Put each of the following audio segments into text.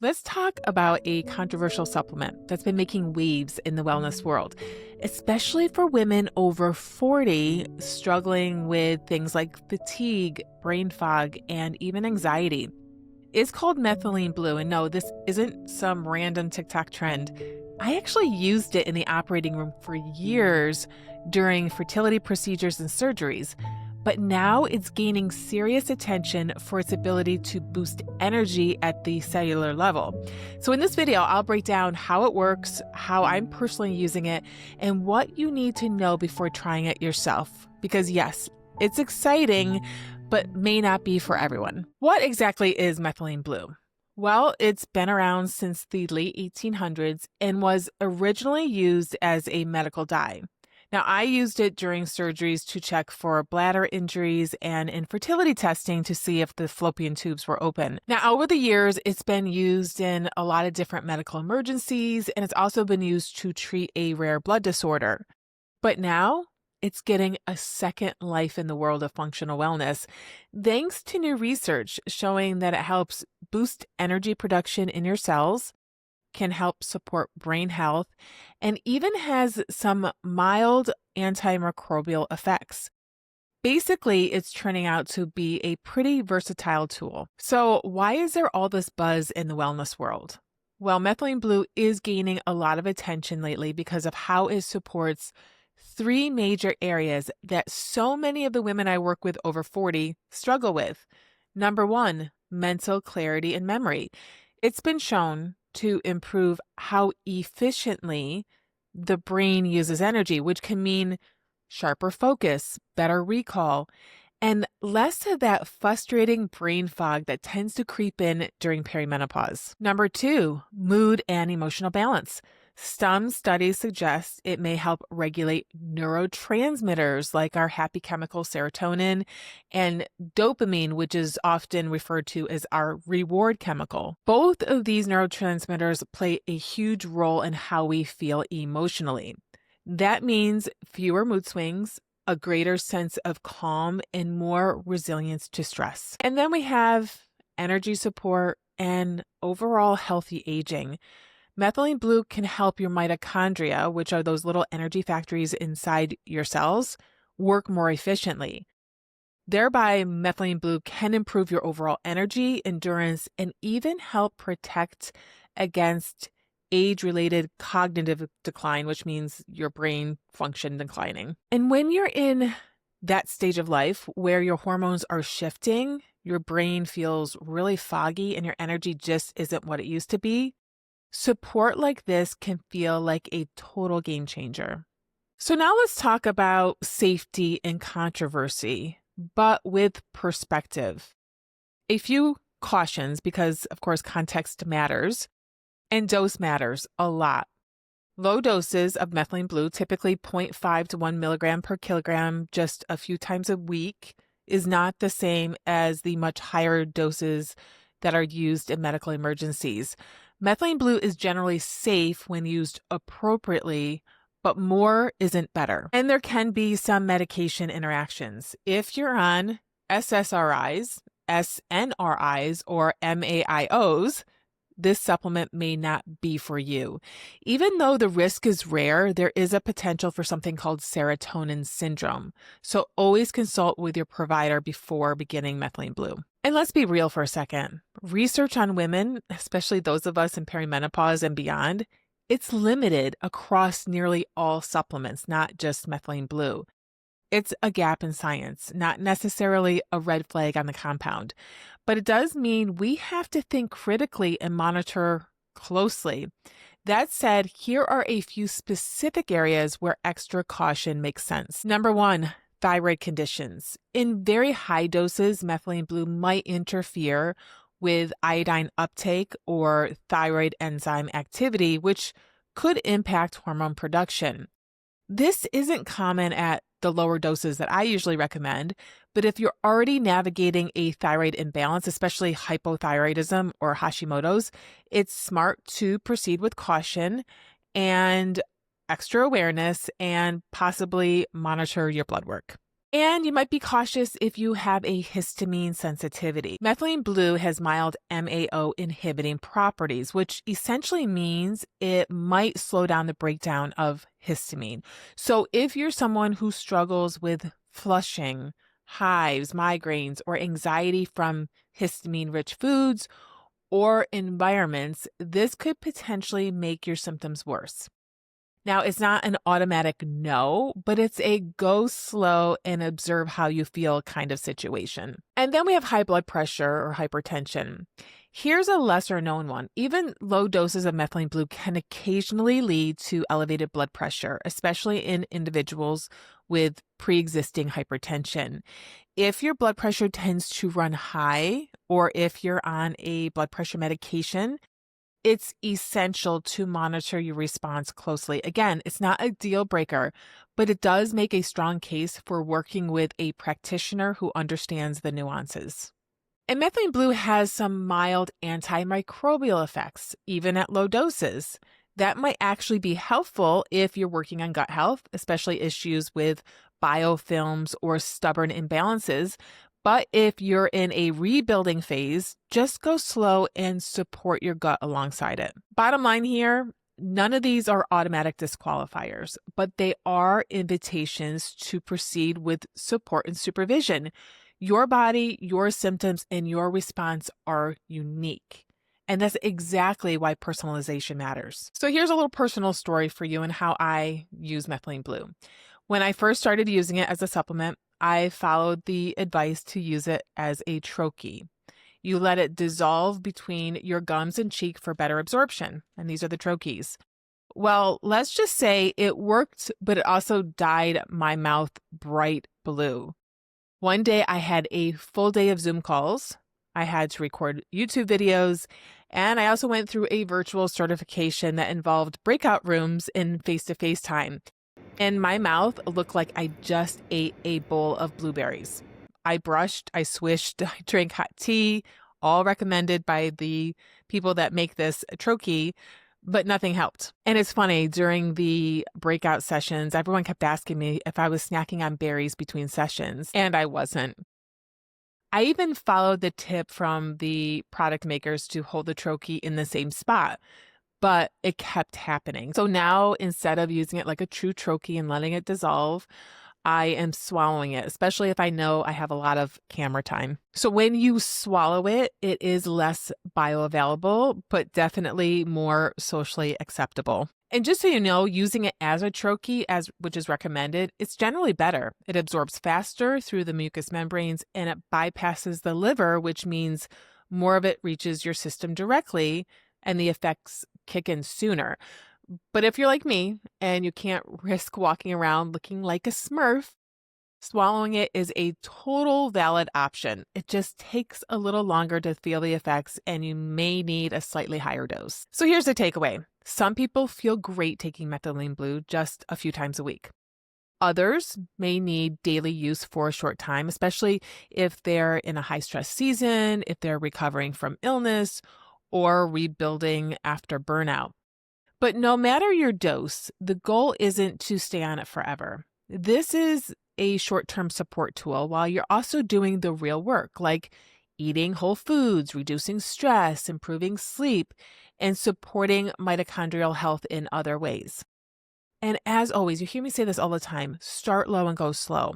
Let's talk about a controversial supplement that's been making waves in the wellness world, especially for women over 40 struggling with things like fatigue, brain fog, and even anxiety. It's called Methylene Blue. And no, this isn't some random TikTok trend. I actually used it in the operating room for years during fertility procedures and surgeries. But now it's gaining serious attention for its ability to boost energy at the cellular level. So, in this video, I'll break down how it works, how I'm personally using it, and what you need to know before trying it yourself. Because, yes, it's exciting, but may not be for everyone. What exactly is methylene blue? Well, it's been around since the late 1800s and was originally used as a medical dye. Now, I used it during surgeries to check for bladder injuries and infertility testing to see if the fallopian tubes were open. Now, over the years, it's been used in a lot of different medical emergencies, and it's also been used to treat a rare blood disorder. But now, it's getting a second life in the world of functional wellness, thanks to new research showing that it helps boost energy production in your cells, can help support brain health, and even has some mild antimicrobial effects. Basically, it's turning out to be a pretty versatile tool. So, why is there all this buzz in the wellness world? Well, methylene blue is gaining a lot of attention lately because of how it supports three major areas that so many of the women I work with over 40 struggle with. Number one, mental clarity and memory. It's been shown to improve how efficiently the brain uses energy, which can mean sharper focus, better recall, and less of that frustrating brain fog that tends to creep in during perimenopause. Number two, mood and emotional balance. Some studies suggest it may help regulate neurotransmitters like our happy chemical serotonin and dopamine, which is often referred to as our reward chemical. Both of these neurotransmitters play a huge role in how we feel emotionally. That means fewer mood swings, a greater sense of calm, and more resilience to stress. And then we have energy support and overall healthy aging. Methylene blue can help your mitochondria, which are those little energy factories inside your cells, work more efficiently. Thereby, methylene blue can improve your overall energy, endurance, and even help protect against age-related cognitive decline, which means your brain function declining. And when you're in that stage of life where your hormones are shifting, your brain feels really foggy, and your energy just isn't what it used to be, support like this can feel like a total game changer. So now let's talk about safety and controversy, but with perspective. A few cautions because, of course, context matters and dose matters a lot. Low doses of methylene blue, typically 0.5 to 1 milligram per kilogram just a few times a week, is not the same as the much higher doses that are used in medical emergencies. Methylene blue is generally safe when used appropriately, but more isn't better. And there can be some medication interactions. If you're on SSRIs, SNRIs, or MAIOs, this supplement may not be for you. Even though the risk is rare, there is a potential for something called serotonin syndrome. So always consult with your provider before beginning methylene blue. And let's be real for a second. Research on women, especially those of us in perimenopause and beyond, it's limited across nearly all supplements, not just methylene blue. It's a gap in science, not necessarily a red flag on the compound. But it does mean we have to think critically and monitor closely. That said, here are a few specific areas where extra caution makes sense. Number one, thyroid conditions. In very high doses, methylene blue might interfere with iodine uptake or thyroid enzyme activity, which could impact hormone production. This isn't common at the lower doses that I usually recommend, but if you're already navigating a thyroid imbalance, especially hypothyroidism or Hashimoto's, it's smart to proceed with caution and extra awareness and possibly monitor your blood work. And you might be cautious if you have a histamine sensitivity. Methylene blue has mild MAO inhibiting properties, which essentially means it might slow down the breakdown of histamine. So if you're someone who struggles with flushing, hives, migraines, or anxiety from histamine-rich foods or environments, this could potentially make your symptoms worse. Now, it's not an automatic no, but it's a go slow and observe how you feel kind of situation. And then we have high blood pressure or hypertension. Here's a lesser known one. Even low doses of methylene blue can occasionally lead to elevated blood pressure, especially in individuals with pre-existing hypertension. If your blood pressure tends to run high, or if you're on a blood pressure medication, it's essential to monitor your response closely. Again, it's not a deal breaker, but it does make a strong case for working with a practitioner who understands the nuances. And methylene blue has some mild antimicrobial effects, even at low doses. That might actually be helpful if you're working on gut health, especially issues with biofilms or stubborn imbalances. But if you're in a rebuilding phase, just go slow and support your gut alongside it. Bottom line here, none of these are automatic disqualifiers, but they are invitations to proceed with support and supervision. Your body, your symptoms, and your response are unique. And that's exactly why personalization matters. So here's a little personal story for you and how I use methylene blue. When I first started using it as a supplement, I followed the advice to use it as a troche. You let it dissolve between your gums and cheek for better absorption. And these are the troches. Well, let's just say it worked, but it also dyed my mouth bright blue. One day I had a full day of Zoom calls. I had to record YouTube videos, and I also went through a virtual certification that involved breakout rooms in face-to-face time. And my mouth looked like I just ate a bowl of blueberries. I brushed, I swished, I drank hot tea, all recommended by the people that make this troche, but nothing helped. And it's funny, during the breakout sessions, everyone kept asking me if I was snacking on berries between sessions, and I wasn't. I even followed the tip from the product makers to hold the troche in the same spot, but it kept happening. So now, instead of using it like a true troche and letting it dissolve, I am swallowing it, especially if I know I have a lot of camera time. So when you swallow it, it is less bioavailable, but definitely more socially acceptable. And just so you know, using it as a troche, which is recommended, it's generally better. It absorbs faster through the mucous membranes and it bypasses the liver, which means more of it reaches your system directly and the effects kick in sooner. But if you're like me and you can't risk walking around looking like a Smurf, swallowing it is a total valid option. It just takes a little longer to feel the effects and you may need a slightly higher dose. So here's the takeaway. Some people feel great taking methylene blue just a few times a week. Others may need daily use for a short time, especially if they're in a high stress season, if they're recovering from illness, or rebuilding after burnout. But no matter your dose, the goal isn't to stay on it forever. This is a short-term support tool while you're also doing the real work, like eating whole foods, reducing stress, improving sleep, and supporting mitochondrial health in other ways. And as always, you hear me say this all the time, start low and go slow.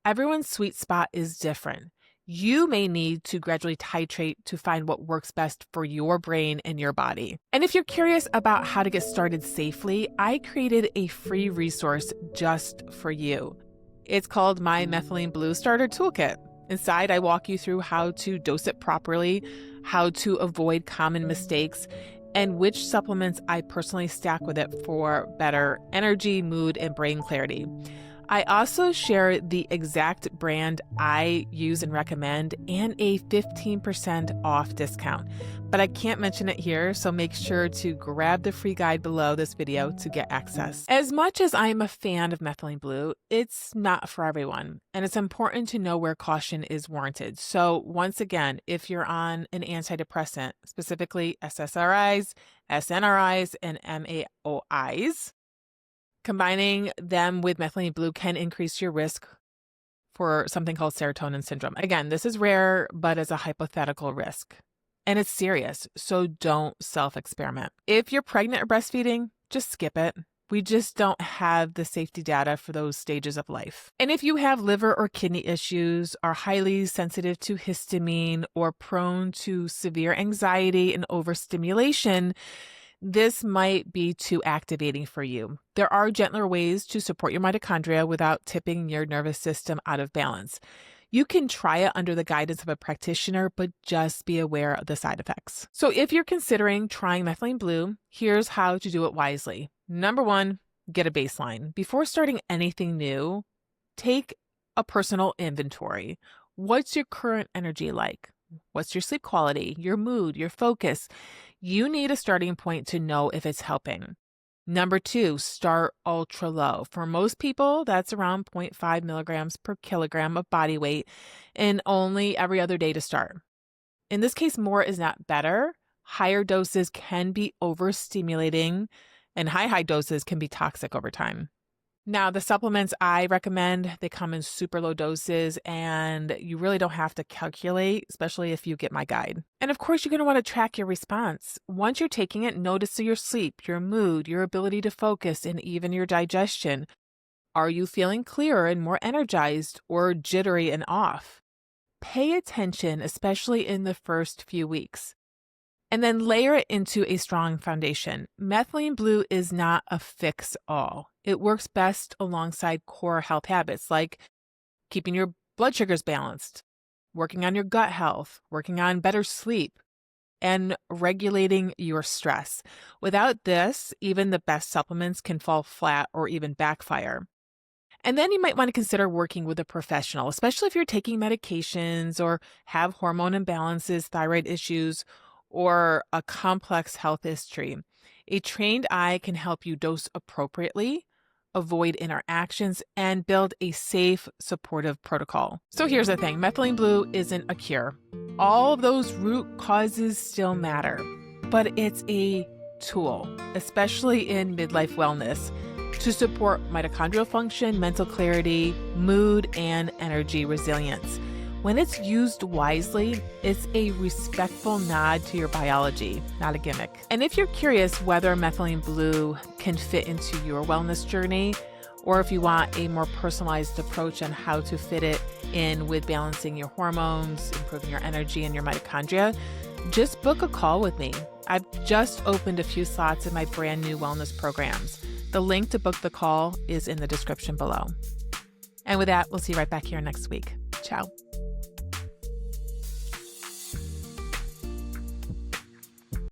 Everyone's sweet spot is different. You may need to gradually titrate to find what works best for your brain and your body. And if you're curious about how to get started safely, I created a free resource just for you. It's called my Methylene Blue Starter Toolkit. Inside, I walk you through how to dose it properly, how to avoid common mistakes, and which supplements I personally stack with it for better energy, mood, and brain clarity. I also share the exact brand I use and recommend and a 15% off discount, but I can't mention it here, so make sure to grab the free guide below this video to get access. As much as I am a fan of methylene blue, it's not for everyone, and it's important to know where caution is warranted. So once again, if you're on an antidepressant, specifically SSRIs, SNRIs, and MAOIs, combining them with methylene blue can increase your risk for something called serotonin syndrome. Again, this is rare, but is a hypothetical risk. And it's serious, so don't self-experiment. If you're pregnant or breastfeeding, just skip it. We just don't have the safety data for those stages of life. And if you have liver or kidney issues, are highly sensitive to histamine, or prone to severe anxiety and overstimulation, this might be too activating for you. There are gentler ways to support your mitochondria without tipping your nervous system out of balance. You can try it under the guidance of a practitioner, but just be aware of the side effects. So if you're considering trying Methylene Blue, here's how to do it wisely. Number one, get a baseline. Before starting anything new, take a personal inventory. What's your current energy like? What's your sleep quality, your mood, your focus? You need a starting point to know if it's helping. Number two, start ultra low. For most people, that's around 0.5 milligrams per kilogram of body weight, and only every other day to start. In this case, more is not better. Higher doses can be overstimulating, and high doses can be toxic over time. Now, the supplements I recommend, they come in super low doses, and you really don't have to calculate, especially if you get my guide. And of course, you're going to want to track your response. Once you're taking it, notice your sleep, your mood, your ability to focus, and even your digestion. Are you feeling clearer and more energized, or jittery and off? Pay attention, especially in the first few weeks. And then layer it into a strong foundation. Methylene Blue is not a fix-all. It works best alongside core health habits like keeping your blood sugars balanced, working on your gut health, working on better sleep, and regulating your stress. Without this, even the best supplements can fall flat or even backfire. And then you might want to consider working with a professional, especially if you're taking medications or have hormone imbalances, thyroid issues, or a complex health history. A trained eye can help you dose appropriately, avoid interactions, and build a safe, supportive protocol. So here's the thing, Methylene Blue isn't a cure. All of those root causes still matter, but it's a tool, especially in midlife wellness, to support mitochondrial function, mental clarity, mood, and energy resilience. When it's used wisely, it's a respectful nod to your biology, not a gimmick. And if you're curious whether Methylene Blue can fit into your wellness journey, or if you want a more personalized approach on how to fit it in with balancing your hormones, improving your energy and your mitochondria, just book a call with me. I've just opened a few slots in my brand new wellness programs. The link to book the call is in the description below. And with that, we'll see you right back here next week. Ciao.